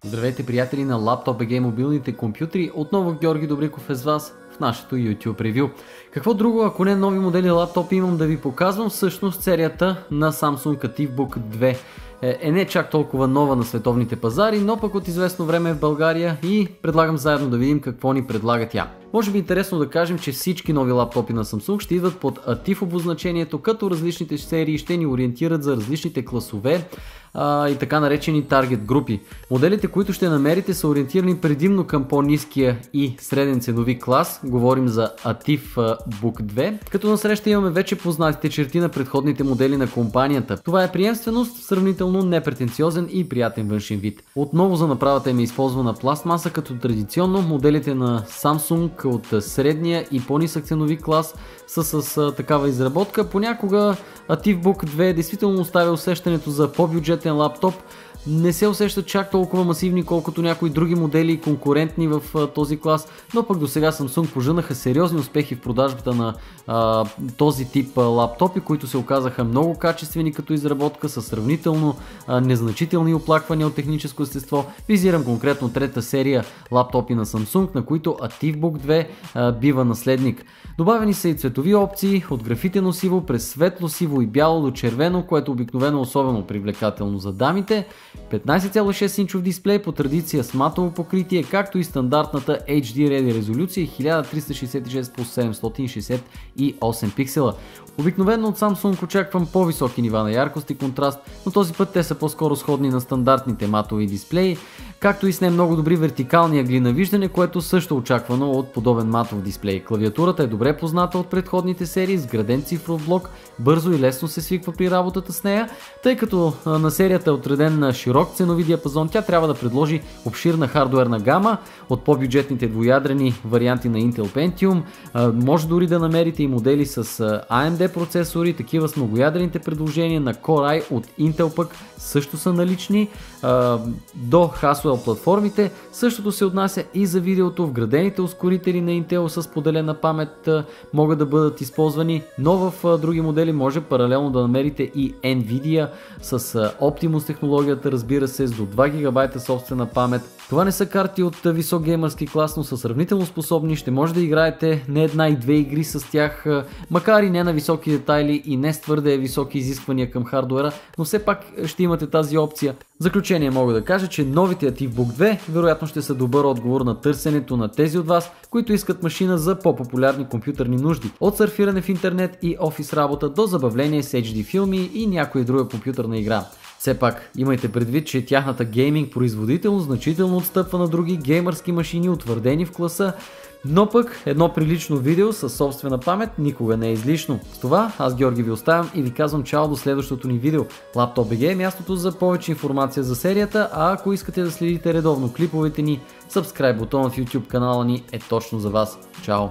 Здравейте, приятели на LaptopBG мобилните компютри, отново Георги Добриков е с вас в нашето YouTube ревю. Какво друго, ако не нови модели лаптопи имам да ви показвам, всъщност серията на Samsung ActiveBook 2 не чак толкова нова на световните пазари, но пък от известно време е в България и предлагам заедно да видим какво ни предлага тя. Може би интересно да кажем, че всички нови лаптопи на Samsung ще идват под ATIV обозначението, като различните серии ще ни ориентират за различните класове и така наречени таргет групи. Моделите, които ще намерите, са ориентирани предимно към по-ниския и среден ценови клас, говорим за ActiveBook 2, като насреща имаме вече познатите черти на предходните модели на компанията. Това е приемственост, сравнително непретенциозен и приятен външен вид. Отново за направата им е използвана пластмаса, като традиционно моделите на Samsung от средния и по-нисък ценови клас са с такава изработка. Понякога ActiveBook 2 действително оставя усещането за по-бюджетен лаптоп. Не се усещат чак толкова масивни, колкото някои други модели конкурентни в този клас, но пък до сега Samsung пожънаха сериозни успехи в продажбата на този тип лаптопи, които се оказаха много качествени като изработка, с сравнително незначителни оплаквания от техническо естество. Визирам конкретно трета серия лаптопи на Samsung, на които ActiveBook 2 бива наследник. Добавени са и цветови опции от графитено сиво през светло сиво и бяло до червено, което обикновено е особено привлекателно за дамите. 15,6 инчов дисплей по традиция с матово покритие, както и стандартната HD Ready резолюция 1366x768 пиксела. Обикновено от Samsung очаквам по-високи нива на яркост и контраст, но този път те са по-скоро сходни на стандартните матови дисплеи, както и с не много добри вертикални ъгли на виждане, което също очаквано от подобен матов дисплей. Клавиатурата е добре позната от предходните серии, с граден цифров блок, бързо и лесно се свиква при работата с нея. Тъй като на серията е отреден на широк ценови диапазон, тя трябва да предложи обширна хардуерна гама от по-бюджетните двуядрени варианти на Intel Pentium. Може дори да намерите и модели с AMD процесори, такива с многоядрените предложения на Core i от Intel пък също са налични. До Haswell платформите същото се отнася и за видеото. Вградените ускорители на Intel с поделена памет могат да бъдат използвани, но в други модели може паралелно да намерите и Nvidia с Optimus технологията, разбира се, с до 2 ГБ собствена памет. Това не са карти от висок геймърски клас, но са сравнително способни. Ще може да играете не една и две игри с тях, макар и не на високи детайли и не с твърде високи изисквания към хардуера, но все пак ще имате тази опция. В заключение мога да кажа, че новите ActiveBook 2 вероятно ще са добър отговор на търсенето на тези от вас, които искат машина за по-популярни компютърни нужди. От сърфиране в интернет и офис работа до забавление с HD филми и някоя друга компютърна игра. Все пак имайте предвид, че тяхната гейминг производителност значително отстъпва на други геймърски машини, утвърдени в класа, но пък едно прилично видео със собствена памет никога не е излишно. С това аз Георги ви оставям и ви казвам чао до следващото ни видео. LaptopBG е мястото за повече информация за серията, а ако искате да следите редовно клиповете ни, subscribe бутонът в YouTube канала ни е точно за вас. Чао!